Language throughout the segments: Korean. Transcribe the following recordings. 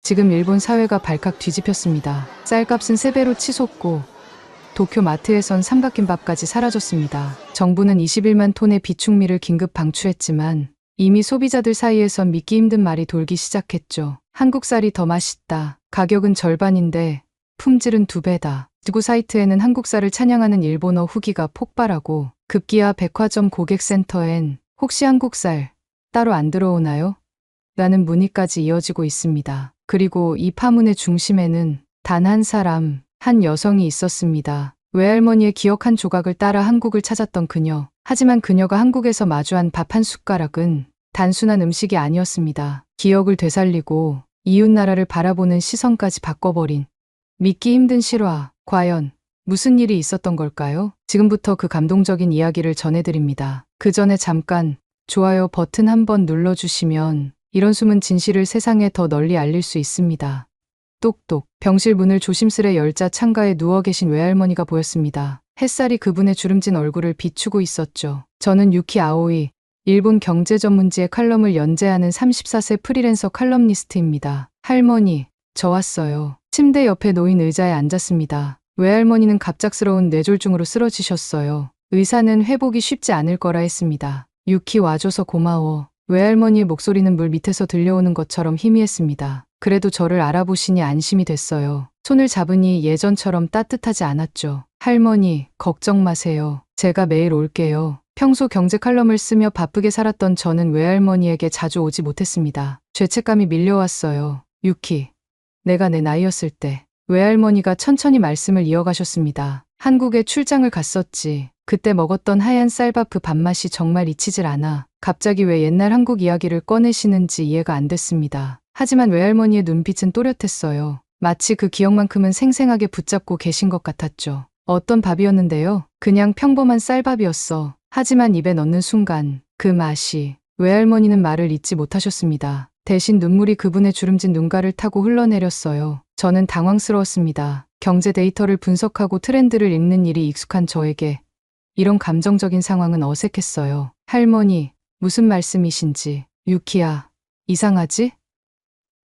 지금 일본 사회가 발칵 뒤집혔습니다. 쌀값은 3배로 치솟고 도쿄 마트에선 삼각김밥까지 사라졌습니다. 정부는 21만 톤의 비축미를 긴급 방출했지만 이미 소비자들 사이에선 믿기 힘든 말이 돌기 시작했죠. 한국 쌀이 더 맛있다. 가격은 절반인데 품질은 2배다. 지구 사이트에는 한국 쌀을 찬양하는 일본어 후기가 폭발하고 급기야 백화점 고객센터엔 혹시 한국 쌀 따로 안 들어오나요? 라는 문의까지 이어지고 있습니다. 그리고 이 파문의 중심에는 단 한 사람, 한 여성이 있었습니다. 외할머니의 기억 한 조각을 따라 한국을 찾았던 그녀. 하지만 그녀가 한국에서 마주한 밥 한 숟가락은 단순한 음식이 아니었습니다. 기억을 되살리고 이웃나라를 바라보는 시선까지 바꿔버린 믿기 힘든 실화. 과연 무슨 일이 있었던 걸까요? 지금부터 그 감동적인 이야기를 전해드립니다. 그 전에 잠깐 좋아요 버튼 한번 눌러주시면 이런 숨은 진실을 세상에 더 널리 알릴 수 있습니다. 똑똑. 병실 문을 조심스레 열자 창가에 누워 계신 외할머니가 보였습니다. 햇살이 그분의 주름진 얼굴을 비추고 있었죠. 저는 유키 아오이, 일본 경제전문지의 칼럼을 연재하는 34세 프리랜서 칼럼니스트입니다. 할머니, 저 왔어요. 침대 옆에 놓인 의자에 앉았습니다. 외할머니는 갑작스러운 뇌졸중으로 쓰러지셨어요. 의사는 회복이 쉽지 않을 거라 했습니다. 유키 와줘서 고마워. 외할머니의 목소리는 물 밑에서 들려오는 것처럼 희미했습니다. 그래도 저를 알아보시니 안심이 됐어요. 손을 잡으니 예전처럼 따뜻하지 않았죠. 할머니, 걱정 마세요. 제가 매일 올게요. 평소 경제 칼럼을 쓰며 바쁘게 살았던 저는 외할머니에게 자주 오지 못했습니다. 죄책감이 밀려왔어요. 유키, 내가 내 나이였을 때. 외할머니가 천천히 말씀을 이어가셨습니다. 한국에 출장을 갔었지. 그때 먹었던 하얀 쌀밥 그 밥맛이 정말 잊히질 않아. 갑자기 왜 옛날 한국 이야기를 꺼내시는지 이해가 안 됐습니다. 하지만 외할머니의 눈빛은 또렷했어요. 마치 그 기억만큼은 생생하게 붙잡고 계신 것 같았죠. 어떤 밥이었는데요? 그냥 평범한 쌀밥이었어. 하지만 입에 넣는 순간 그 맛이. 외할머니는 말을 잇지 못하셨습니다. 대신 눈물이 그분의 주름진 눈가를 타고 흘러내렸어요. 저는 당황스러웠습니다. 경제 데이터를 분석하고 트렌드를 읽는 일이 익숙한 저에게 이런 감정적인 상황은 어색했어요. 할머니, 무슨 말씀이신지. 유키야, 이상하지?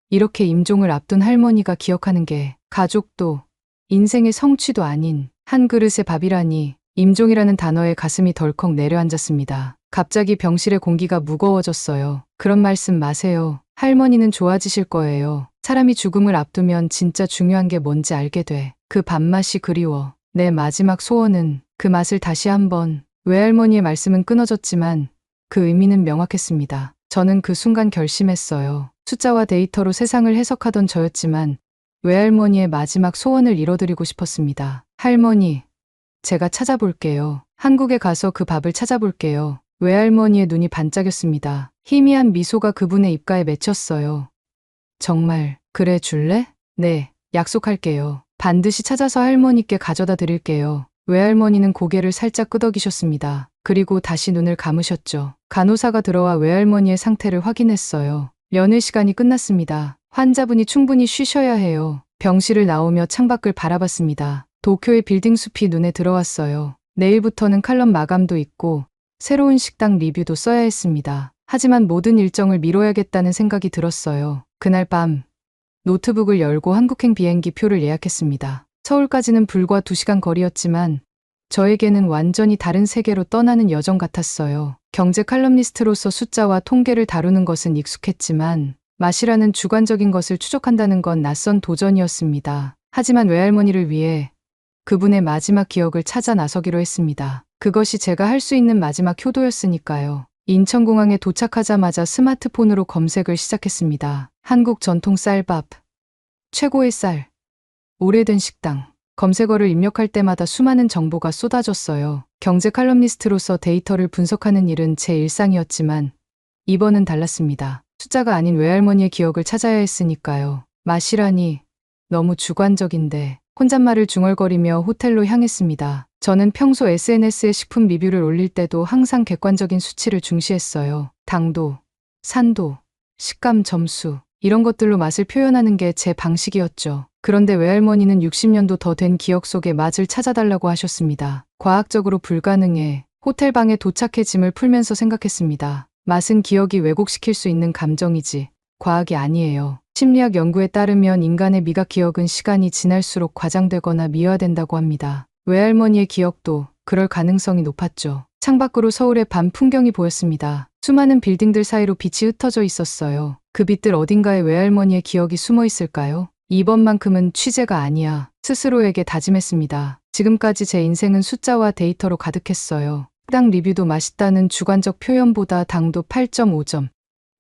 이렇게 임종을 앞둔 할머니가 기억하는 게 가족도 인생의 성취도 아닌 한 그릇의 밥이라니. 임종이라는 단어에 가슴이 덜컥 내려앉았습니다. 갑자기 병실의 공기가 무거워졌어요. 그런 말씀 마세요. 할머니는 좋아지실 거예요. 사람이 죽음을 앞두면 진짜 중요한 게 뭔지 알게 돼. 그 밥맛이 그리워. 내 마지막 소원은 그 맛을 다시 한번. 외할머니의 말씀은 끊어졌지만 그 의미는 명확했습니다. 저는 그 순간 결심했어요. 숫자와 데이터로 세상을 해석하던 저였지만 외할머니의 마지막 소원을 이뤄드리고 싶었습니다. 할머니, 제가 찾아볼게요. 한국에 가서 그 밥을 찾아볼게요. 외할머니의 눈이 반짝였습니다. 희미한 미소가 그분의 입가에 맺혔어요. 정말 그래 줄래? 네, 약속할게요. 반드시 찾아서 할머니께 가져다 드릴게요. 외할머니는 고개를 살짝 끄덕이셨습니다. 그리고 다시 눈을 감으셨죠. 간호사가 들어와 외할머니의 상태를 확인했어요. 면회 시간이 끝났습니다. 환자분이 충분히 쉬셔야 해요. 병실을 나오며 창밖을 바라봤습니다. 도쿄의 빌딩 숲이 눈에 들어왔어요. 내일부터는 칼럼 마감도 있고 새로운 식당 리뷰도 써야 했습니다. 하지만 모든 일정을 미뤄야겠다는 생각이 들었어요. 그날 밤 노트북을 열고 한국행 비행기 표를 예약했습니다. 서울까지는 불과 2시간 거리였지만 저에게는 완전히 다른 세계로 떠나는 여정 같았어요. 경제 칼럼니스트로서 숫자와 통계를 다루는 것은 익숙했지만 맛이라는 주관적인 것을 추적한다는 건 낯선 도전이었습니다. 하지만 외할머니를 위해 그분의 마지막 기억을 찾아 나서기로 했습니다. 그것이 제가 할 수 있는 마지막 효도였으니까요. 인천공항에 도착하자마자 스마트폰으로 검색을 시작했습니다. 한국 전통 쌀밥, 최고의 쌀, 오래된 식당. 검색어를 입력할 때마다 수많은 정보가 쏟아졌어요. 경제 칼럼니스트로서 데이터를 분석하는 일은 제 일상이었지만 이번은 달랐습니다. 숫자가 아닌 외할머니의 기억을 찾아야 했으니까요. 맛이라니 너무 주관적인데. 혼잣말을 중얼거리며 호텔로 향했습니다. 저는 평소 SNS에 식품 리뷰를 올릴 때도 항상 객관적인 수치를 중시했어요. 당도, 산도, 식감 점수 이런 것들로 맛을 표현하는 게 제 방식이었죠. 그런데 외할머니는 60년도 더 된 기억 속의 맛을 찾아달라고 하셨습니다. 과학적으로 불가능해. 호텔 방에 도착해 짐을 풀면서 생각했습니다. 맛은 기억이 왜곡시킬 수 있는 감정이지 과학이 아니에요. 심리학 연구에 따르면 인간의 미각 기억은 시간이 지날수록 과장되거나 미화된다고 합니다. 외할머니의 기억도 그럴 가능성이 높았죠. 창밖으로 서울의 밤 풍경이 보였습니다. 수많은 빌딩들 사이로 빛이 흩어져 있었어요. 그 빛들 어딘가에 외할머니의 기억이 숨어 있을까요? 이번만큼은 취재가 아니야. 스스로에게 다짐했습니다. 지금까지 제 인생은 숫자와 데이터로 가득했어요. 식당 리뷰도 맛있다는 주관적 표현보다 당도 8.5점,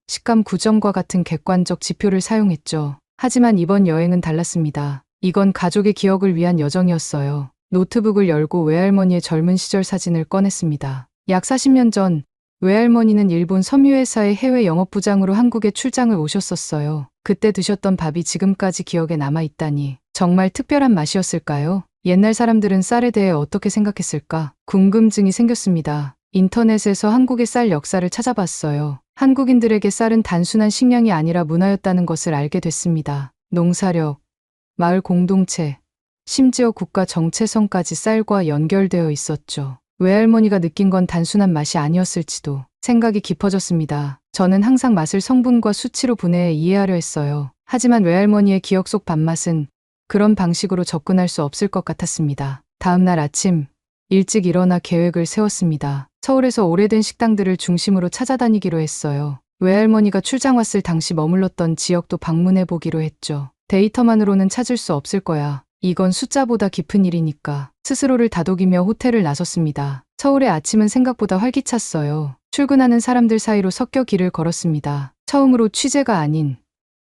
식감 9점과 같은 객관적 지표를 사용했죠. 하지만 이번 여행은 달랐습니다. 이건 가족의 기억을 위한 여정이었어요. 노트북을 열고 외할머니의 젊은 시절 사진을 꺼냈습니다. 약 40년 전 외할머니는 일본 섬유회사의 해외 영업부장으로 한국에 출장을 오셨었어요. 그때 드셨던 밥이 지금까지 기억에 남아있다니 정말 특별한 맛이었을까요? 옛날 사람들은 쌀에 대해 어떻게 생각했을까? 궁금증이 생겼습니다. 인터넷에서 한국의 쌀 역사를 찾아봤어요. 한국인들에게 쌀은 단순한 식량이 아니라 문화였다는 것을 알게 됐습니다. 농사력, 마을 공동체, 심지어 국가 정체성까지 쌀과 연결되어 있었죠. 외할머니가 느낀 건 단순한 맛이 아니었을지도. 생각이 깊어졌습니다. 저는 항상 맛을 성분과 수치로 분해해 이해하려 했어요. 하지만 외할머니의 기억 속 밥맛은 그런 방식으로 접근할 수 없을 것 같았습니다. 다음 날 아침, 일찍 일어나 계획을 세웠습니다. 서울에서 오래된 식당들을 중심으로 찾아다니기로 했어요. 외할머니가 출장 왔을 당시 머물렀던 지역도 방문해 보기로 했죠. 데이터만으로는 찾을 수 없을 거야. 이건 숫자보다 깊은 일이니까. 스스로를 다독이며 호텔을 나섰습니다. 서울의 아침은 생각보다 활기찼어요. 출근하는 사람들 사이로 섞여 길을 걸었습니다. 처음으로 취재가 아닌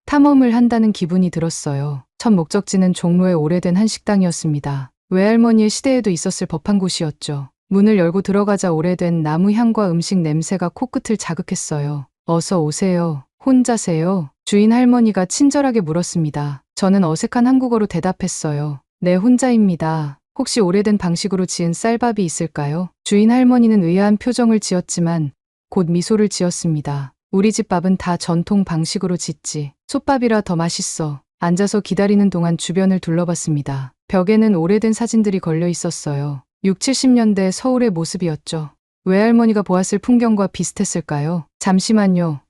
탐험을 한다는 기분이 들었어요. 첫 목적지는 종로의 오래된 한 식당이었습니다. 외할머니의 시대에도 있었을 법한 곳이었죠. 문을 열고 들어가자 오래된 나무 향과 음식 냄새가 코끝을 자극했어요. 어서 오세요. 혼자세요? 주인 할머니가 친절하게 물었습니다. 저는 어색한 한국어로 대답했어요. 네, 혼자입니다. 혹시 오래된 방식으로 지은 쌀밥이 있을까요? 주인 할머니는 의아한 표정을 지었지만 곧 미소를 지었습니다. 우리 집 밥은 다 전통 방식으로 짓지. 솥밥이라 더 맛있어. 앉아서 기다리는 동안 주변을 둘러봤습니다. 벽에는 오래된 사진들이 걸려 있었어요. 6, 70년대 서울의 모습이었죠. 외할머니가 보았을 풍경과 비슷했을까요? 잠시만요.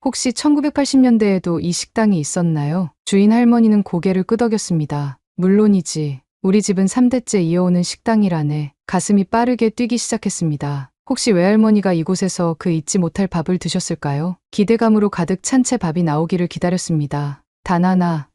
혹시 1980년대에도 이 식당이 있었나요? 주인 할머니는 고개를 끄덕였습니다. 물론이지. 우리 집은 3대째 이어오는 식당이라네. 가슴이 빠르게 뛰기 시작했습니다. 혹시 외할머니가 이곳에서 그 잊지 못할 밥을 드셨을까요? 기대감으로 가득 찬 채 밥이 나오기를 기다렸습니다. 단 하나.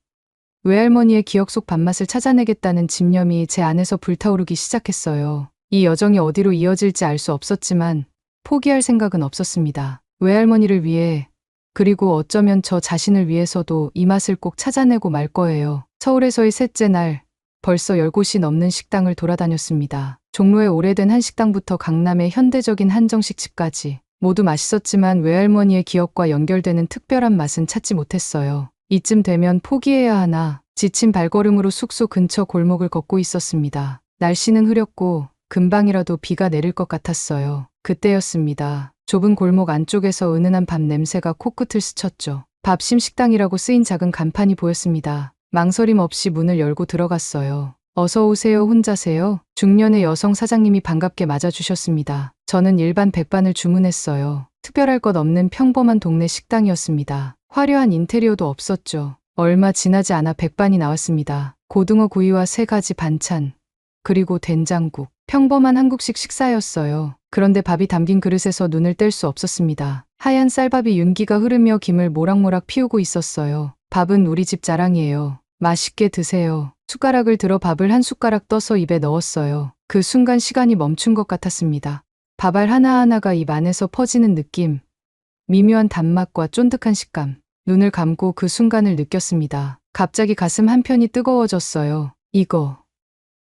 외할머니의 기억 속 밥맛을 찾아내겠다는 집념이 제 안에서 불타오르기 시작했어요. 이 여정이 어디로 이어질지 알 수 없었지만 포기할 생각은 없었습니다. 외할머니를 위해, 그리고 어쩌면 저 자신을 위해서도 이 맛을 꼭 찾아내고 말 거예요. 서울에서의 셋째 날, 벌써 10곳이 넘는 식당을 돌아다녔습니다. 종로의 오래된 한식당부터 강남의 현대적인 한정식 집까지 모두 맛있었지만 외할머니의 기억과 연결되는 특별한 맛은 찾지 못했어요. 이쯤 되면 포기해야 하나, 지친 발걸음으로 숙소 근처 골목을 걷고 있었습니다. 날씨는 흐렸고 금방이라도 비가 내릴 것 같았어요. 그때였습니다. 좁은 골목 안쪽에서 은은한 밥 냄새가 코끝을 스쳤죠. 밥심 식당이라고 쓰인 작은 간판이 보였습니다. 망설임 없이 문을 열고 들어갔어요. 어서 오세요. 혼자세요? 중년의 여성 사장님이 반갑게 맞아주셨습니다. 저는 일반 백반을 주문했어요. 특별할 것 없는 평범한 동네 식당이었습니다. 화려한 인테리어도 없었죠. 얼마 지나지 않아 백반이 나왔습니다. 고등어 구이와 3가지 반찬, 그리고 된장국. 평범한 한국식 식사였어요. 그런데 밥이 담긴 그릇에서 눈을 뗄 수 없었습니다. 하얀 쌀밥이 윤기가 흐르며 김을 모락모락 피우고 있었어요. 밥은 우리 집 자랑이에요. 맛있게 드세요. 숟가락을 들어 밥을 한 숟가락 떠서 입에 넣었어요. 그 순간 시간이 멈춘 것 같았습니다. 밥알 하나하나가 입 안에서 퍼지는 느낌. 미묘한 단맛과 쫀득한 식감. 눈을 감고 그 순간을 느꼈습니다. 갑자기 가슴 한편이 뜨거워졌어요.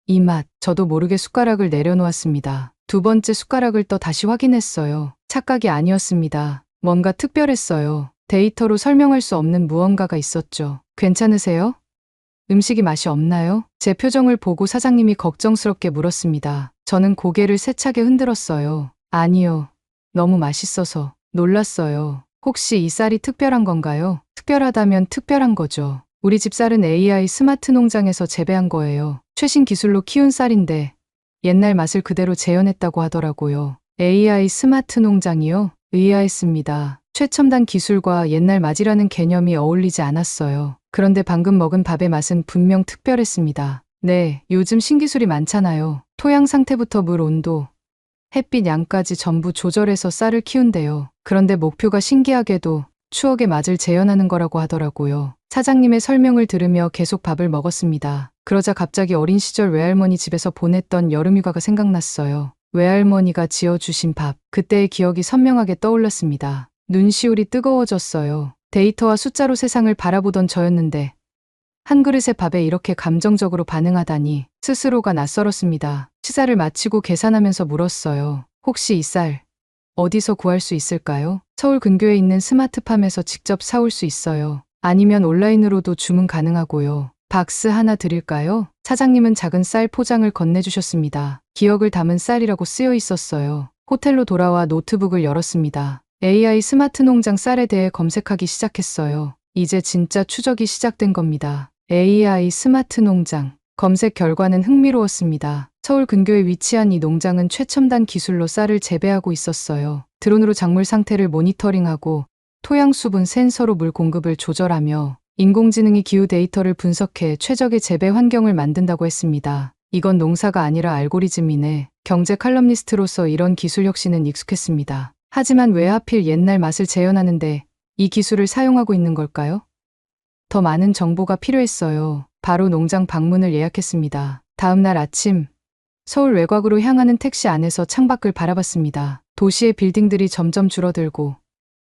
이 맛. 저도 모르게 숟가락을 내려놓았습니다. 두 번째 숟가락을 떠 다시 확인했어요. 착각이 아니었습니다. 뭔가 특별했어요. 데이터로 설명할 수 없는 무언가가 있었죠. 괜찮으세요? 음식이 맛이 없나요? 제 표정을 보고 사장님이 걱정스럽게 물었습니다. 저는 고개를 세차게 흔들었어요. 아니요. 너무 맛있어서. 놀랐어요. 혹시 이 쌀이 특별한 건가요? 특별하다면 특별한 거죠. 우리 집 쌀은 AI 스마트 농장에서 재배한 거예요. 최신 기술로 키운 쌀인데 옛날 맛을 그대로 재현했다고 하더라고요. AI 스마트 농장이요? 의아했습니다. 최첨단 기술과 옛날 맛이라는 개념이 어울리지 않았어요. 그런데 방금 먹은 밥의 맛은 분명 특별했습니다. 네, 요즘 신기술이 많잖아요. 토양 상태부터 물 온도, 햇빛 양까지 전부 조절해서 쌀을 키운대요. 그런데 목표가 신기하게도 추억의 맛을 재현하는 거라고 하더라고요. 사장님의 설명을 들으며 계속 밥을 먹었습니다. 그러자 갑자기 어린 시절 외할머니 집에서 보냈던 여름휴가가 생각났어요. 외할머니가 지어주신 밥, 그때의 기억이 선명하게 떠올랐습니다. 눈시울이 뜨거워졌어요. 데이터와 숫자로 세상을 바라보던 저였는데 한 그릇의 밥에 이렇게 감정적으로 반응하다니 스스로가 낯설었습니다. 식사를 마치고 계산하면서 물었어요. 혹시 이 쌀 어디서 구할 수 있을까요? 서울 근교에 있는 스마트팜에서 직접 사올 수 있어요. 아니면 온라인으로도 주문 가능하고요. 박스 하나 드릴까요? 사장님은 작은 쌀 포장을 건네주셨습니다. 기억을 담은 쌀이라고 쓰여 있었어요. 호텔로 돌아와 노트북을 열었습니다. AI 스마트 농장 쌀에 대해 검색하기 시작했어요. 이제 진짜 추적이 시작된 겁니다. AI 스마트 농장. 검색 결과는 흥미로웠습니다. 서울 근교에 위치한 이 농장은 최첨단 기술로 쌀을 재배하고 있었어요. 드론으로 작물 상태를 모니터링하고 토양 수분 센서로 물 공급을 조절하며 인공지능이 기후 데이터를 분석해 최적의 재배 환경을 만든다고 했습니다. 이건 농사가 아니라 알고리즘이네. 경제 칼럼니스트로서 이런 기술 혁신은 익숙했습니다. 하지만 왜 하필 옛날 맛을 재현하는데 이 기술을 사용하고 있는 걸까요? 더 많은 정보가 필요했어요. 바로 농장 방문을 예약했습니다. 다음 날 아침, 서울 외곽으로 향하는 택시 안에서 창밖을 바라봤습니다. 도시의 빌딩들이 점점 줄어들고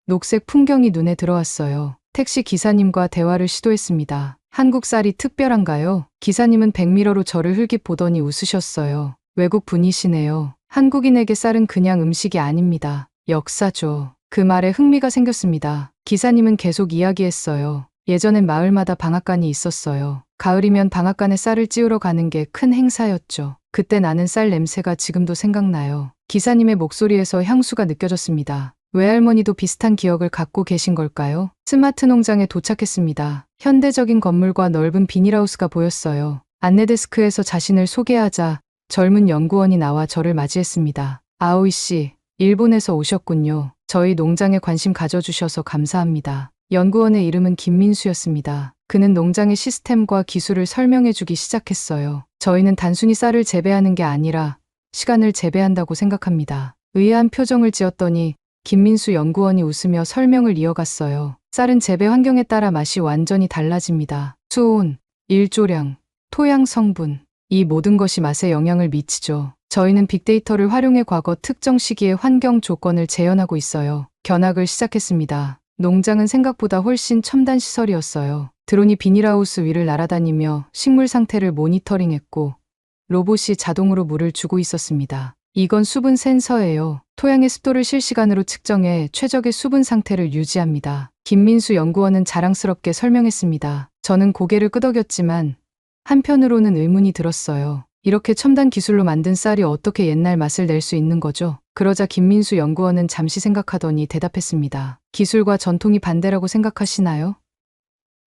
녹색 풍경이 눈에 들어왔어요. 택시 기사님과 대화를 시도했습니다. 한국 쌀이 특별한가요? 기사님은 백미러로 저를 흘깃 보더니 웃으셨어요. 외국 분이시네요. 한국인에게 쌀은 그냥 음식이 아닙니다. 역사죠. 그 말에 흥미가 생겼습니다. 기사님은 계속 이야기했어요. 예전엔 마을마다 방앗간이 있었어요. 가을이면 방앗간에 쌀을 찌우러 가는 게 큰 행사였죠. 그때 나는 쌀 냄새가 지금도 생각나요. 기사님의 목소리에서 향수가 느껴졌습니다. 외할머니도 비슷한 기억을 갖고 계신 걸까요? 스마트 농장에 도착했습니다. 현대적인 건물과 넓은 비닐하우스가 보였어요. 안내데스크에서 자신을 소개하자 젊은 연구원이 나와 저를 맞이했습니다. 아오이 씨, 일본에서 오셨군요. 저희 농장에 관심 가져주셔서 감사합니다. 연구원의 이름은 김민수였습니다. 그는 농장의 시스템과 기술을 설명해주기 시작했어요. 저희는 단순히 쌀을 재배하는 게 아니라 시간을 재배한다고 생각합니다. 의아한 표정을 지었더니 김민수 연구원이 웃으며 설명을 이어갔어요. 쌀은 재배 환경에 따라 맛이 완전히 달라집니다. 수온, 일조량, 토양 성분, 이 모든 것이 맛에 영향을 미치죠. 저희는 빅데이터를 활용해 과거 특정 시기의 환경 조건을 재현하고 있어요. 견학을 시작했습니다. 농장은 생각보다 훨씬 첨단 시설이었어요. 드론이 비닐하우스 위를 날아다니며 식물 상태를 모니터링했고 로봇이 자동으로 물을 주고 있었습니다. 이건 수분 센서예요. 토양의 습도를 실시간으로 측정해 최적의 수분 상태를 유지합니다. 김민수 연구원은 자랑스럽게 설명했습니다. 저는 고개를 끄덕였지만 한편으로는 의문이 들었어요. 이렇게 첨단 기술로 만든 쌀이 어떻게 옛날 맛을 낼 수 있는 거죠? 그러자 김민수 연구원은 잠시 생각하더니 대답했습니다. 기술과 전통이 반대라고 생각하시나요?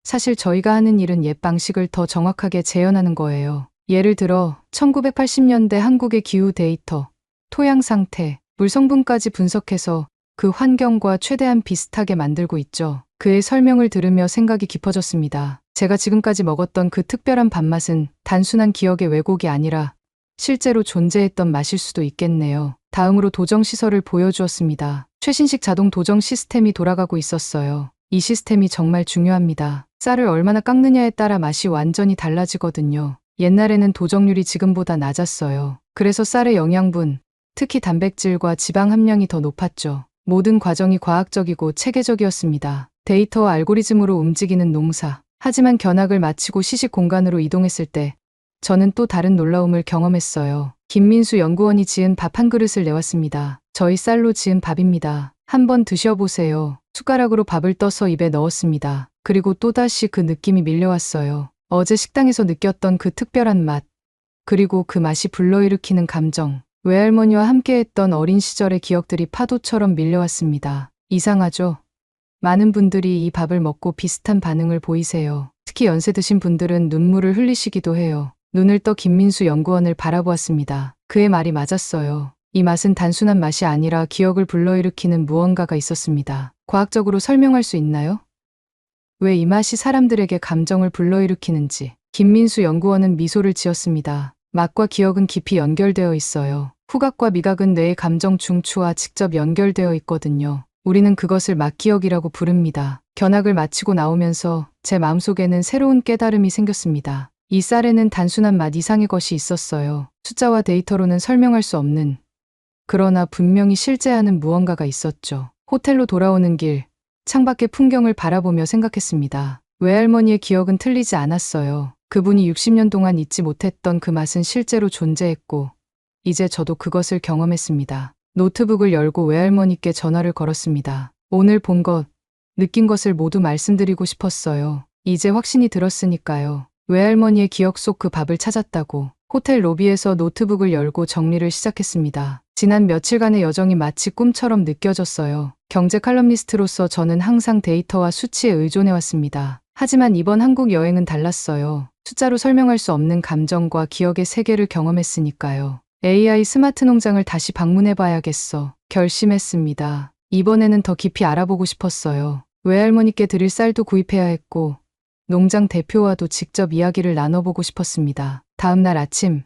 사실 저희가 하는 일은 옛 방식을 더 정확하게 재현하는 거예요. 예를 들어 1980년대 한국의 기후 데이터, 토양 상태, 물 성분까지 분석해서 그 환경과 최대한 비슷하게 만들고 있죠. 그의 설명을 들으며 생각이 깊어졌습니다. 제가 지금까지 먹었던 그 특별한 밥맛은 단순한 기억의 왜곡이 아니라 실제로 존재했던 맛일 수도 있겠네요. 다음으로 도정 시설을 보여주었습니다. 최신식 자동 도정 시스템이 돌아가고 있었어요. 이 시스템이 정말 중요합니다. 쌀을 얼마나 깎느냐에 따라 맛이 완전히 달라지거든요. 옛날에는 도정률이 지금보다 낮았어요. 그래서 쌀의 영양분, 특히 단백질과 지방 함량이 더 높았죠. 모든 과정이 과학적이고 체계적이었습니다. 데이터와 알고리즘으로 움직이는 농사. 하지만 견학을 마치고 시식 공간으로 이동했을 때 저는 또 다른 놀라움을 경험했어요. 김민수 연구원이 지은 밥 한 그릇을 내왔습니다. 저희 쌀로 지은 밥입니다. 한번 드셔보세요. 숟가락으로 밥을 떠서 입에 넣었습니다. 그리고 또다시 그 느낌이 밀려왔어요. 어제 식당에서 느꼈던 그 특별한 맛, 그리고 그 맛이 불러일으키는 감정. 외할머니와 함께했던 어린 시절의 기억들이 파도처럼 밀려왔습니다. 이상하죠? 많은 분들이 이 밥을 먹고 비슷한 반응을 보이세요. 특히 연세 드신 분들은 눈물을 흘리시기도 해요. 눈을 떠 김민수 연구원을 바라보았습니다. 그의 말이 맞았어요. 이 맛은 단순한 맛이 아니라 기억을 불러일으키는 무언가가 있었습니다. 과학적으로 설명할 수 있나요? 왜 이 맛이 사람들에게 감정을 불러일으키는지. 김민수 연구원은 미소를 지었습니다. 맛과 기억은 깊이 연결되어 있어요. 후각과 미각은 뇌의 감정 중추와 직접 연결되어 있거든요. 우리는 그것을 맛기억이라고 부릅니다. 견학을 마치고 나오면서 제 마음속에는 새로운 깨달음이 생겼습니다. 이 쌀에는 단순한 맛 이상의 것이 있었어요. 숫자와 데이터로는 설명할 수 없는, 그러나 분명히 실제하는 무언가가 있었죠. 호텔로 돌아오는 길, 창밖의 풍경을 바라보며 생각했습니다. 외할머니의 기억은 틀리지 않았어요. 그분이 60년 동안 잊지 못했던 그 맛은 실제로 존재했고, 이제 저도 그것을 경험했습니다. 노트북을 열고 외할머니께 전화를 걸었습니다. 오늘 본 것, 느낀 것을 모두 말씀드리고 싶었어요. 이제 확신이 들었으니까요. 외할머니의 기억 속 그 밥을 찾았다고. 호텔 로비에서 노트북을 열고 정리를 시작했습니다. 지난 며칠간의 여정이 마치 꿈처럼 느껴졌어요. 경제 칼럼니스트로서 저는 항상 데이터와 수치에 의존해왔습니다. 하지만 이번 한국 여행은 달랐어요. 숫자로 설명할 수 없는 감정과 기억의 세계를 경험했으니까요. AI 스마트 농장을 다시 방문해봐야겠어. 결심했습니다. 이번에는 더 깊이 알아보고 싶었어요. 외할머니께 드릴 쌀도 구입해야 했고, 농장 대표와도 직접 이야기를 나눠보고 싶었습니다. 다음 날 아침,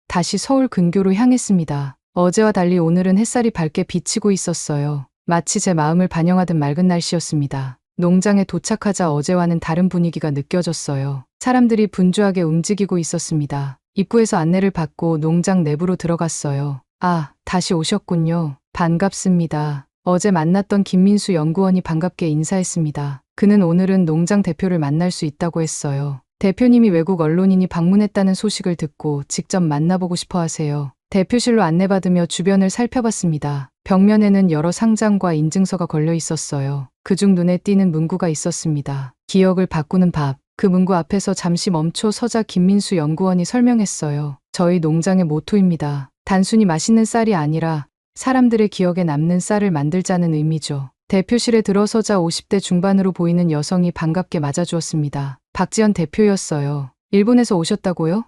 다시 서울 근교로 향했습니다. 어제와 달리 오늘은 햇살이 밝게 비치고 있었어요. 마치 제 마음을 반영하듯 맑은 날씨였습니다. 농장에 도착하자 어제와는 다른 분위기가 느껴졌어요. 사람들이 분주하게 움직이고 있었습니다. 입구에서 안내를 받고 농장 내부로 들어갔어요. 아, 다시 오셨군요. 반갑습니다. 어제 만났던 김민수 연구원이 반갑게 인사했습니다. 그는 오늘은 농장 대표를 만날 수 있다고 했어요. 대표님이 외국 언론인이 방문했다는 소식을 듣고 직접 만나보고 싶어 하세요. 대표실로 안내받으며 주변을 살펴봤습니다. 벽면에는 여러 상장과 인증서가 걸려 있었어요. 그중 눈에 띄는 문구가 있었습니다. 기억을 바꾸는 밥. 그 문구 앞에서 잠시 멈춰 서자 김민수 연구원이 설명했어요. 저희 농장의 모토입니다. 단순히 맛있는 쌀이 아니라 사람들의 기억에 남는 쌀을 만들자는 의미죠. 대표실에 들어서자 50대 중반으로 보이는 여성이 반갑게 맞아주었습니다. 박지연 대표였어요. 일본에서 오셨다고요?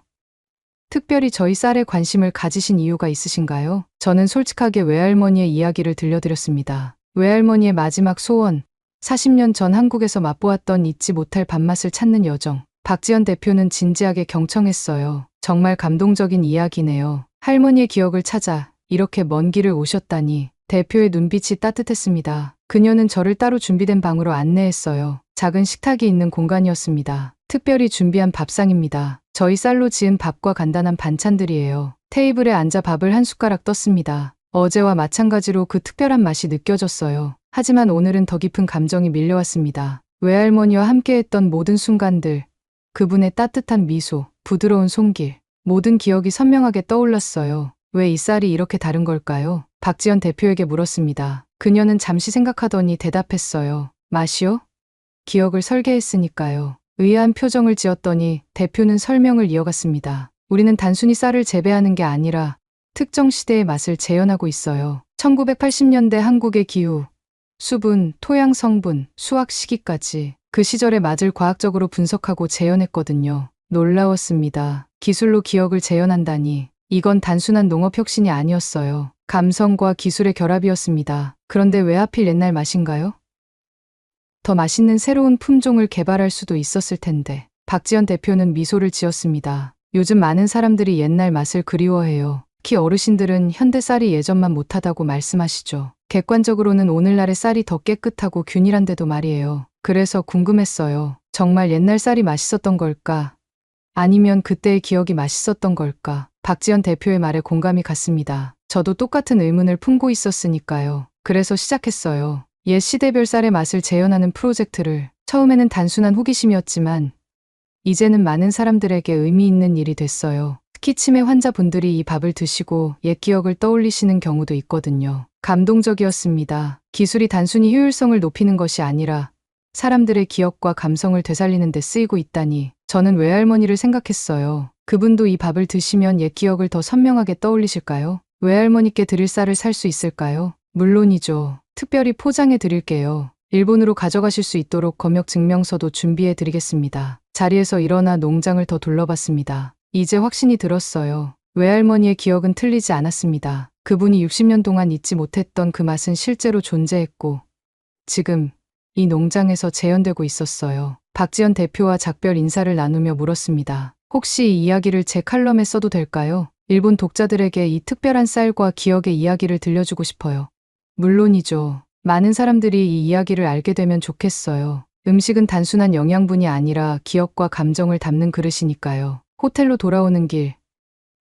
특별히 저희 쌀에 관심을 가지신 이유가 있으신가요? 저는 솔직하게 외할머니의 이야기를 들려드렸습니다. 외할머니의 마지막 소원, 40년 전 한국에서 맛보았던 잊지 못할 밥맛을 찾는 여정. 박지연 대표는 진지하게 경청했어요. 정말 감동적인 이야기네요. 할머니의 기억을 찾아 이렇게 먼 길을 오셨다니. 대표의 눈빛이 따뜻했습니다. 그녀는 저를 따로 준비된 방으로 안내했어요. 작은 식탁이 있는 공간이었습니다. 특별히 준비한 밥상입니다. 저희 쌀로 지은 밥과 간단한 반찬들이에요. 테이블에 앉아 밥을 한 숟가락 떴습니다. 어제와 마찬가지로 그 특별한 맛이 느껴졌어요. 하지만 오늘은 더 깊은 감정이 밀려왔습니다. 외할머니와 함께했던 모든 순간들, 그분의 따뜻한 미소, 부드러운 손길, 모든 기억이 선명하게 떠올랐어요. 왜 이 쌀이 이렇게 다른 걸까요? 박지연 대표에게 물었습니다. 그녀는 잠시 생각하더니 대답했어요. 맛이요? 기억을 설계했으니까요. 의아한 표정을 지었더니 대표는 설명을 이어갔습니다. 우리는 단순히 쌀을 재배하는 게 아니라 특정 시대의 맛을 재현하고 있어요. 1980년대 한국의 기후, 수분, 토양 성분, 수확 시기까지 그 시절의 맛을 과학적으로 분석하고 재현했거든요. 놀라웠습니다. 기술로 기억을 재현한다니. 이건 단순한 농업 혁신이 아니었어요. 감성과 기술의 결합이었습니다. 그런데 왜 하필 옛날 맛인가요? 더 맛있는 새로운 품종을 개발할 수도 있었을 텐데. 박지연 대표는 미소를 지었습니다. 요즘 많은 사람들이 옛날 맛을 그리워해요. 특히 어르신들은 현대 쌀이 예전만 못하다고 말씀하시죠. 객관적으로는 오늘날의 쌀이 더 깨끗하고 균일한데도 말이에요. 그래서 궁금했어요. 정말 옛날 쌀이 맛있었던 걸까? 아니면 그때의 기억이 맛있었던 걸까? 박지연 대표의 말에 공감이 갔습니다. 저도 똑같은 의문을 품고 있었으니까요. 그래서 시작했어요. 옛 시대별 쌀의 맛을 재현하는 프로젝트를. 처음에는 단순한 호기심이었지만 이제는 많은 사람들에게 의미 있는 일이 됐어요. 특히 치매 환자분들이 이 밥을 드시고 옛 기억을 떠올리시는 경우도 있거든요. 감동적이었습니다. 기술이 단순히 효율성을 높이는 것이 아니라 사람들의 기억과 감성을 되살리는 데 쓰이고 있다니. 저는 외할머니를 생각했어요. 그분도 이 밥을 드시면 옛 기억을 더 선명하게 떠올리실까요? 외할머니께 드릴 쌀을 살 수 있을까요? 물론이죠. 특별히 포장해 드릴게요. 일본으로 가져가실 수 있도록 검역 증명서도 준비해 드리겠습니다. 자리에서 일어나 농장을 더 둘러봤습니다. 이제 확신이 들었어요. 외할머니의 기억은 틀리지 않았습니다. 그분이 60년 동안 잊지 못했던 그 맛은 실제로 존재했고 지금 이 농장에서 재현되고 있었어요. 박지연 대표와 작별 인사를 나누며 물었습니다. 혹시 이 이야기를 제 칼럼에 써도 될까요? 일본 독자들에게 이 특별한 쌀과 기억의 이야기를 들려주고 싶어요. 물론이죠. 많은 사람들이 이 이야기를 알게 되면 좋겠어요. 음식은 단순한 영양분이 아니라 기억과 감정을 담는 그릇이니까요. 호텔로 돌아오는 길,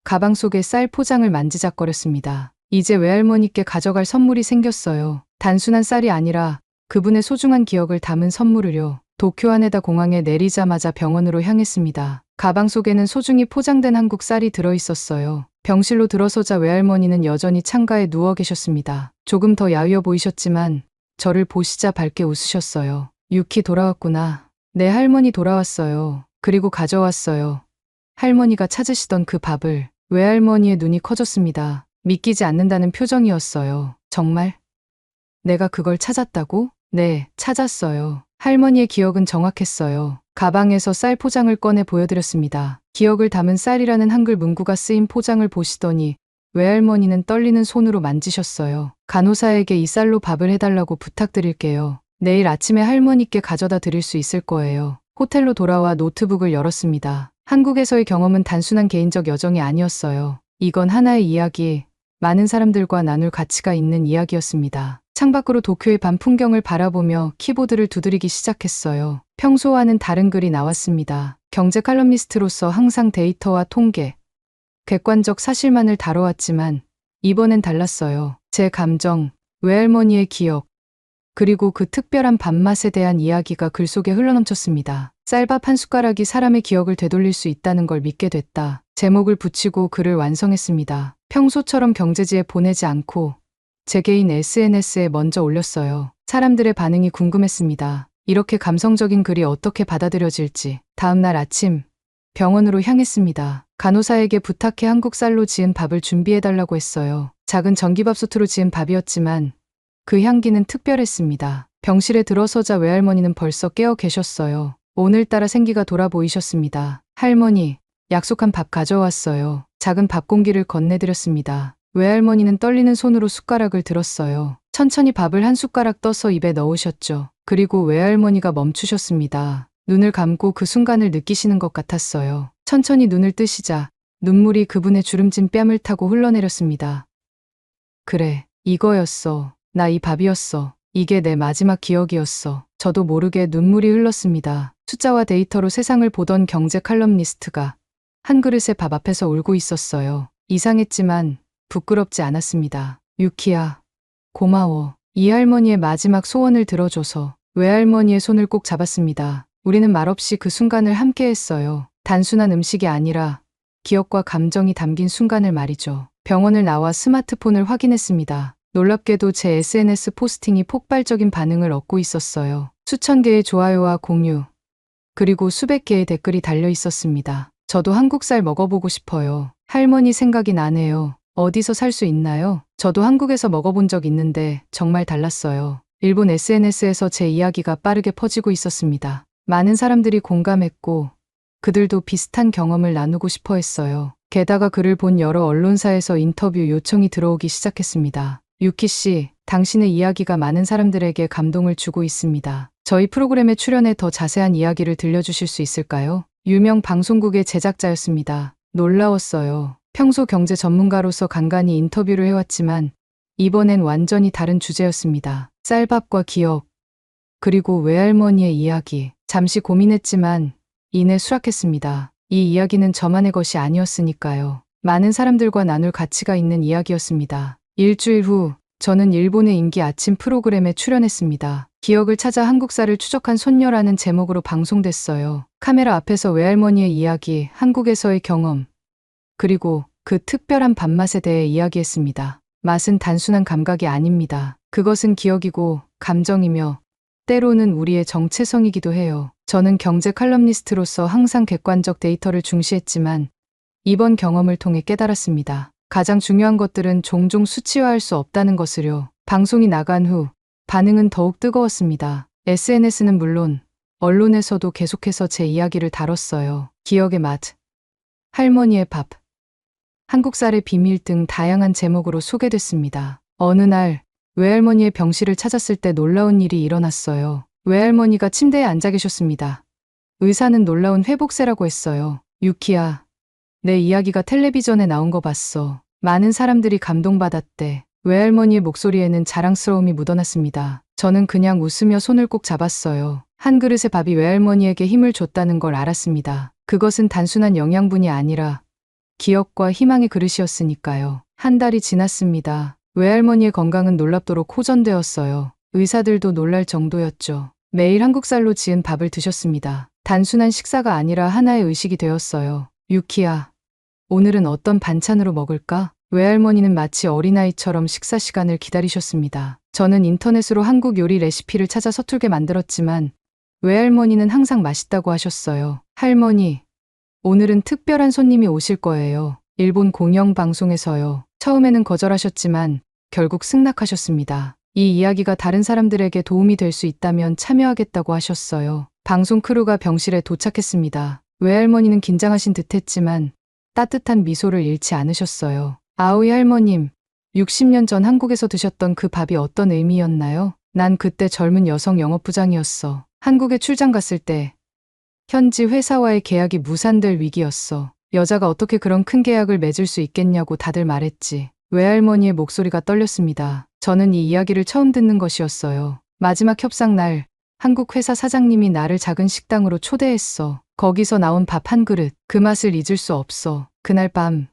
가방 속에 쌀 포장을 만지작거렸습니다. 이제 외할머니께 가져갈 선물이 생겼어요. 단순한 쌀이 아니라 그분의 소중한 기억을 담은 선물을요. 도쿄 하네다 공항에 내리자마자 병원으로 향했습니다. 가방 속에는 소중히 포장된 한국 쌀이 들어있었어요. 병실로 들어서자 외할머니는 여전히 창가에 누워 계셨습니다. 조금 더 야위어 보이셨지만 저를 보시자 밝게 웃으셨어요. 유키 돌아왔구나. 네, 할머니 돌아왔어요. 그리고 가져왔어요. 할머니가 찾으시던 그 밥을. 외할머니의 눈이 커졌습니다. 믿기지 않는다는 표정이었어요. 정말? 내가 그걸 찾았다고? 네, 찾았어요. 할머니의 기억은 정확했어요. 가방에서 쌀 포장을 꺼내 보여드렸습니다. 기억을 담은 쌀이라는 한글 문구가 쓰인 포장을 보시더니 외할머니는 떨리는 손으로 만지셨어요. 간호사에게 이 쌀로 밥을 해달라고 부탁드릴게요. 내일 아침에 할머니께 가져다 드릴 수 있을 거예요. 호텔로 돌아와 노트북을 열었습니다. 한국에서의 경험은 단순한 개인적 여정이 아니었어요. 이건 하나의 이야기, 많은 사람들과 나눌 가치가 있는 이야기였습니다. 창밖으로 도쿄의 밤 풍경을 바라보며 키보드를 두드리기 시작했어요. 평소와는 다른 글이 나왔습니다. 경제 칼럼니스트로서 항상 데이터와 통계, 객관적 사실만을 다뤄왔지만 이번엔 달랐어요. 제 감정, 외할머니의 기억, 그리고 그 특별한 밥맛에 대한 이야기가 글 속에 흘러넘쳤습니다. 쌀밥 한 숟가락이 사람의 기억을 되돌릴 수 있다는 걸 믿게 됐다. 제목을 붙이고 글을 완성했습니다. 평소처럼 경제지에 보내지 않고 제 개인 SNS에 먼저 올렸어요. 사람들의 반응이 궁금했습니다. 이렇게 감성적인 글이 어떻게 받아들여질지. 다음 날 아침 병원으로 향했습니다. 간호사에게 부탁해 한국 쌀로 지은 밥을 준비해달라고 했어요. 작은 전기밥솥으로 지은 밥이었지만 그 향기는 특별했습니다. 병실에 들어서자 외할머니는 벌써 깨어 계셨어요. 오늘따라 생기가 돌아 보이셨습니다. 할머니, 약속한 밥 가져왔어요. 작은 밥 공기를 건네드렸습니다. 외할머니는 떨리는 손으로 숟가락을 들었어요. 천천히 밥을 한 숟가락 떠서 입에 넣으셨죠. 그리고 외할머니가 멈추셨습니다. 눈을 감고 그 순간을 느끼시는 것 같았어요. 천천히 눈을 뜨시자 눈물이 그분의 주름진 뺨을 타고 흘러내렸습니다. 그래, 이거였어. 나 이 밥이었어. 이게 내 마지막 기억이었어. 저도 모르게 눈물이 흘렀습니다. 숫자와 데이터로 세상을 보던 경제 칼럼니스트가 한 그릇의 밥 앞에서 울고 있었어요. 이상했지만 부끄럽지 않았습니다. 유키야, 고마워. 이 할머니의 마지막 소원을 들어줘서. 외할머니의 손을 꼭 잡았습니다. 우리는 말없이 그 순간을 함께 했어요. 단순한 음식이 아니라 기억과 감정이 담긴 순간을 말이죠. 병원을 나와 스마트폰을 확인했습니다. 놀랍게도 제 SNS 포스팅이 폭발적인 반응을 얻고 있었어요. 수천 개의 좋아요와 공유, 그리고 수백 개의 댓글이 달려 있었습니다. 저도 한국 쌀 먹어보고 싶어요. 할머니 생각이 나네요. 어디서 살 수 있나요? 저도 한국에서 먹어본 적 있는데 정말 달랐어요. 일본 SNS에서 제 이야기가 빠르게 퍼지고 있었습니다. 많은 사람들이 공감했고 그들도 비슷한 경험을 나누고 싶어 했어요. 게다가 글을 본 여러 언론사에서 인터뷰 요청이 들어오기 시작했습니다. 유키 씨, 당신의 이야기가 많은 사람들에게 감동을 주고 있습니다. 저희 프로그램에 출연해 더 자세한 이야기를 들려주실 수 있을까요? 유명 방송국의 제작자였습니다. 놀라웠어요. 평소 경제 전문가로서 간간히 인터뷰를 해왔지만 이번엔 완전히 다른 주제였습니다. 쌀밥과 기억, 그리고 외할머니의 이야기. 잠시 고민했지만 이내 수락했습니다. 이 이야기는 저만의 것이 아니었으니까요. 많은 사람들과 나눌 가치가 있는 이야기였습니다. 일주일 후 저는 일본의 인기 아침 프로그램에 출연했습니다. 기억을 찾아 한국사를 추적한 손녀라는 제목으로 방송됐어요. 카메라 앞에서 외할머니의 이야기, 한국에서의 경험, 그리고 그 특별한 밥맛에 대해 이야기했습니다. 맛은 단순한 감각이 아닙니다. 그것은 기억이고 감정이며 때로는 우리의 정체성이기도 해요. 저는 경제 칼럼니스트로서 항상 객관적 데이터를 중시했지만 이번 경험을 통해 깨달았습니다. 가장 중요한 것들은 종종 수치화할 수 없다는 것을요. 방송이 나간 후 반응은 더욱 뜨거웠습니다. SNS는 물론 언론에서도 계속해서 제 이야기를 다뤘어요. 기억의 맛, 할머니의 밥, 한국쌀의 비밀 등 다양한 제목으로 소개됐습니다. 어느 날 외할머니의 병실을 찾았을 때 놀라운 일이 일어났어요. 외할머니가 침대에 앉아 계셨습니다. 의사는 놀라운 회복세라고 했어요. 유키야, 내 이야기가 텔레비전에 나온 거 봤어. 많은 사람들이 감동받았대. 외할머니의 목소리에는 자랑스러움이 묻어났습니다. 저는 그냥 웃으며 손을 꼭 잡았어요. 한 그릇의 밥이 외할머니에게 힘을 줬다는 걸 알았습니다. 그것은 단순한 영양분이 아니라 기억과 희망의 그릇이었으니까요. 한 달이 지났습니다. 외할머니의 건강은 놀랍도록 호전되었어요. 의사들도 놀랄 정도였죠. 매일 한국쌀로 지은 밥을 드셨습니다. 단순한 식사가 아니라 하나의 의식이 되었어요. 유키야, 오늘은 어떤 반찬으로 먹을까? 외할머니는 마치 어린아이처럼 식사 시간을 기다리셨습니다. 저는 인터넷으로 한국 요리 레시피를 찾아 서툴게 만들었지만 외할머니는 항상 맛있다고 하셨어요. 할머니, 오늘은 특별한 손님이 오실 거예요. 일본 공영방송에서요. 처음에는 거절하셨지만 결국 승낙하셨습니다. 이 이야기가 다른 사람들에게 도움이 될 수 있다면 참여하겠다고 하셨어요. 방송 크루가 병실에 도착했습니다. 외할머니는 긴장하신 듯했지만 따뜻한 미소를 잃지 않으셨어요. 아오이 할머님, 60년 전 한국에서 드셨던 그 밥이 어떤 의미였나요? 난 그때 젊은 여성 영업부장이었어. 한국에 출장 갔을 때 현지 회사와의 계약이 무산될 위기였어. 여자가 어떻게 그런 큰 계약을 맺을 수 있겠냐고 다들 말했지. 외할머니의 목소리가 떨렸습니다. 저는 이 이야기를 처음 듣는 것이었어요. 마지막 협상 날, 한국 회사 사장님이 나를 작은 식당으로 초대했어. 거기서 나온 밥 한 그릇, 그 맛을 잊을 수 없어. 그날 밤,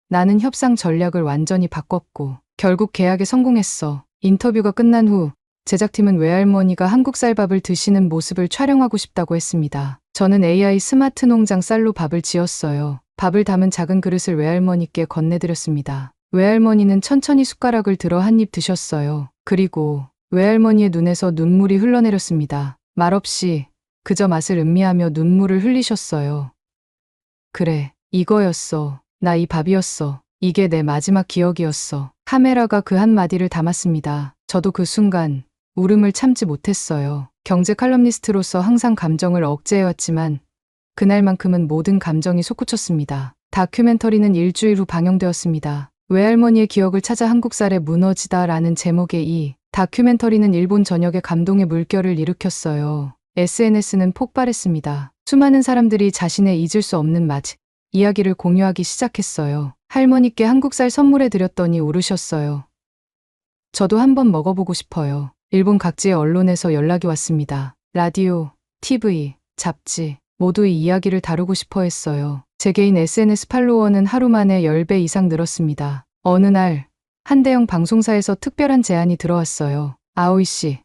나는 협상 전략을 완전히 바꿨고 결국 계약에 성공했어. 인터뷰가 끝난 후 제작팀은 외할머니가 한국 쌀밥을 드시는 모습을 촬영하고 싶다고 했습니다. 저는 AI 스마트 농장 쌀로 밥을 지었어요. 밥을 담은 작은 그릇을 외할머니께 건네드렸습니다. 외할머니는 천천히 숟가락을 들어 한 입 드셨어요. 그리고 외할머니의 눈에서 눈물이 흘러내렸습니다. 말없이 그저 맛을 음미하며 눈물을 흘리셨어요. 그래, 이거였어. 나 이 밥이었어. 이게 내 마지막 기억이었어. 카메라가 그 한마디를 담았습니다. 저도 그 순간 울음을 참지 못했어요. 경제 칼럼니스트로서 항상 감정을 억제해왔지만 그날만큼은 모든 감정이 솟구쳤습니다. 다큐멘터리는 일주일 후 방영되었습니다. 외할머니의 기억을 찾아 한국쌀에 무너지다 라는 제목의 이 다큐멘터리는 일본 전역에 감동의 물결을 일으켰어요. SNS는 폭발했습니다. 수많은 사람들이 자신의 잊을 수 없는 맛, 이야기를 공유하기 시작했어요. 할머니께 한국쌀 선물해 드렸더니 울으셨어요. 저도 한번 먹어보고 싶어요. 일본 각지의 언론에서 연락이 왔습니다. 라디오, TV, 잡지, 모두 이 이야기를 다루고 싶어 했어요. 제 개인 SNS 팔로워는 하루 만에 10배 이상 늘었습니다. 어느 날, 한 대형 방송사에서 특별한 제안이 들어왔어요. 아오이 씨,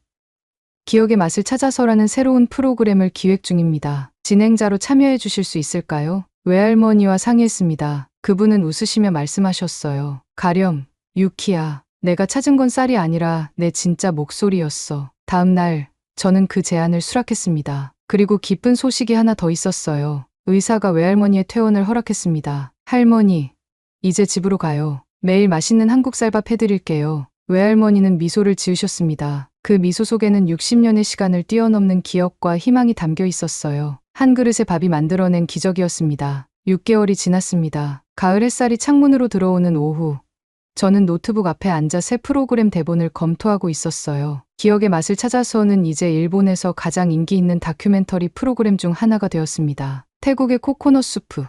기억의 맛을 찾아서라는 새로운 프로그램을 기획 중입니다. 진행자로 참여해 주실 수 있을까요? 외할머니와 상의했습니다. 그분은 웃으시며 말씀하셨어요. 가렴, 유키야. 내가 찾은 건 쌀이 아니라 내 진짜 목소리였어. 다음 날, 저는 그 제안을 수락했습니다. 그리고 기쁜 소식이 하나 더 있었어요. 의사가 외할머니의 퇴원을 허락했습니다. 할머니, 이제 집으로 가요. 매일 맛있는 한국쌀밥 해드릴게요. 외할머니는 미소를 지으셨습니다. 그 미소 속에는 60년의 시간을 뛰어넘는 기억과 희망이 담겨 있었어요. 한 그릇의 밥이 만들어낸 기적이었습니다. 6개월이 지났습니다. 가을 햇살이 창문으로 들어오는 오후. 저는 노트북 앞에 앉아 새 프로그램 대본을 검토하고 있었어요. 기억의 맛을 찾아서는 이제 일본에서 가장 인기 있는 다큐멘터리 프로그램 중 하나가 되었습니다. 태국의 코코넛 수프,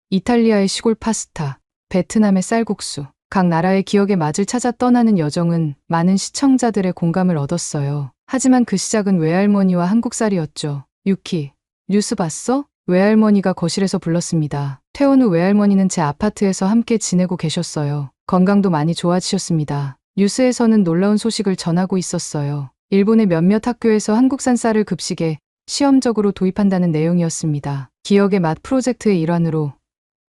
이탈리아의 시골 파스타, 베트남의 쌀국수. 각 나라의 기억의 맛을 찾아 떠나는 여정은 많은 시청자들의 공감을 얻었어요. 하지만 그 시작은 외할머니와 한국쌀이었죠. 유키, 뉴스 봤어? 외할머니가 거실에서 불렀습니다. 퇴원 후 외할머니는 제 아파트에서 함께 지내고 계셨어요. 건강도 많이 좋아지셨습니다. 뉴스에서는 놀라운 소식을 전하고 있었어요. 일본의 몇몇 학교에서 한국산 쌀을 급식에 시험적으로 도입한다는 내용이었습니다. 기억의 맛 프로젝트의 일환으로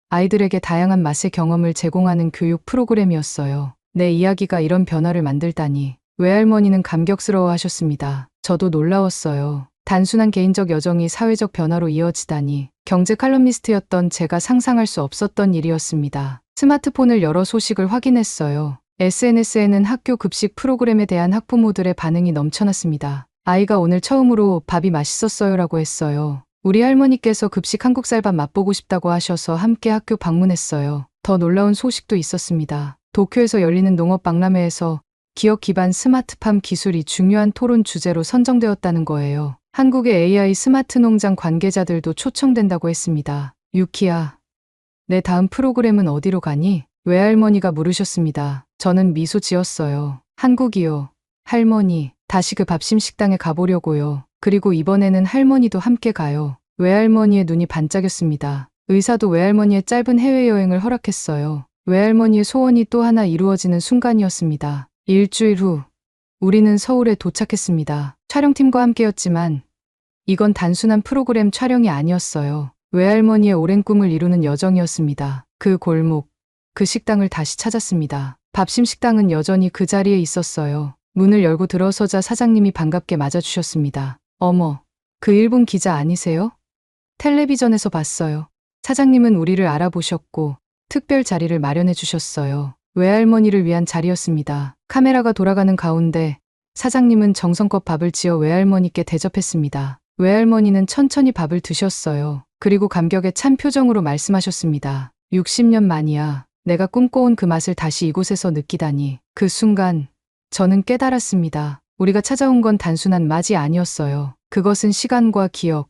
아이들에게 다양한 맛의 경험을 제공하는 교육 프로그램이었어요. 내 이야기가 이런 변화를 만들다니. 외할머니는 감격스러워 하셨습니다. 저도 놀라웠어요. 단순한 개인적 여정이 사회적 변화로 이어지다니. 경제 칼럼니스트였던 제가 상상할 수 없었던 일이었습니다. 스마트폰을 열어 소식을 확인했어요. SNS에는 학교 급식 프로그램에 대한 학부모들의 반응이 넘쳐났습니다. 아이가 오늘 처음으로 밥이 맛있었어요라고 했어요. 우리 할머니께서 급식 한국쌀밥 맛보고 싶다고 하셔서 함께 학교 방문했어요. 더 놀라운 소식도 있었습니다. 도쿄에서 열리는 농업 박람회에서 기억 기반 스마트팜 기술이 중요한 토론 주제로 선정되었다는 거예요. 한국의 AI 스마트 농장 관계자들도 초청된다고 했습니다. 유키야, 내 다음 프로그램은 어디로 가니? 외할머니가 물으셨습니다. 저는 미소 지었어요. 한국이요. 할머니, 다시 그 밥심 식당에 가보려고요. 그리고 이번에는 할머니도 함께 가요. 외할머니의 눈이 반짝였습니다. 의사도 외할머니의 짧은 해외여행을 허락했어요. 외할머니의 소원이 또 하나 이루어지는 순간이었습니다. 일주일 후, 우리는 서울에 도착했습니다. 촬영팀과 함께였지만 이건 단순한 프로그램 촬영이 아니었어요. 외할머니의 오랜 꿈을 이루는 여정이었습니다. 그 골목, 그 식당을 다시 찾았습니다. 밥심 식당은 여전히 그 자리에 있었어요. 문을 열고 들어서자 사장님이 반갑게 맞아주셨습니다. 어머, 그 일본 기자 아니세요? 텔레비전에서 봤어요. 사장님은 우리를 알아보셨고 특별 자리를 마련해 주셨어요. 외할머니를 위한 자리였습니다. 카메라가 돌아가는 가운데 사장님은 정성껏 밥을 지어 외할머니께 대접했습니다. 외할머니는 천천히 밥을 드셨어요. 그리고 감격에 찬 표정으로 말씀하셨습니다. 60년 만이야. 내가 꿈꿔온 그 맛을 다시 이곳에서 느끼다니. 그 순간 저는 깨달았습니다. 우리가 찾아온 건 단순한 맛이 아니었어요. 그것은 시간과 기억,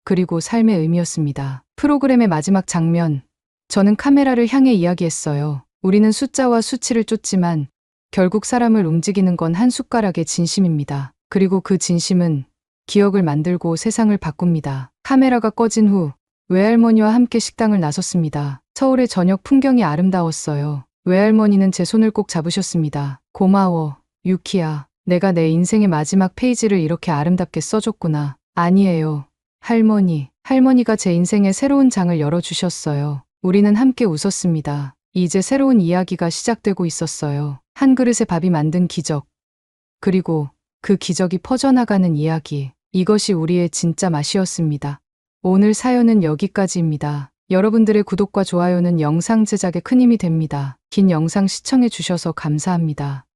그리고 삶의 의미였습니다. 프로그램의 마지막 장면, 저는 카메라를 향해 이야기했어요. 우리는 숫자와 수치를 쫓지만 결국 사람을 움직이는 건 한 숟가락의 진심입니다. 그리고 그 진심은 기억을 만들고 세상을 바꿉니다. 카메라가 꺼진 후 외할머니와 함께 식당을 나섰습니다. 서울의 저녁 풍경이 아름다웠어요. 외할머니는 제 손을 꼭 잡으셨습니다. 고마워, 유키야. 내가 내 인생의 마지막 페이지를 이렇게 아름답게 써줬구나. 아니에요, 할머니. 할머니가 제 인생의 새로운 장을 열어주셨어요. 우리는 함께 웃었습니다. 이제 새로운 이야기가 시작되고 있었어요. 한 그릇의 밥이 만든 기적. 그리고 그 기적이 퍼져나가는 이야기. 이것이 우리의 진짜 맛이었습니다. 오늘 사연은 여기까지입니다. 여러분들의 구독과 좋아요는 영상 제작에 큰 힘이 됩니다. 긴 영상 시청해 주셔서 감사합니다.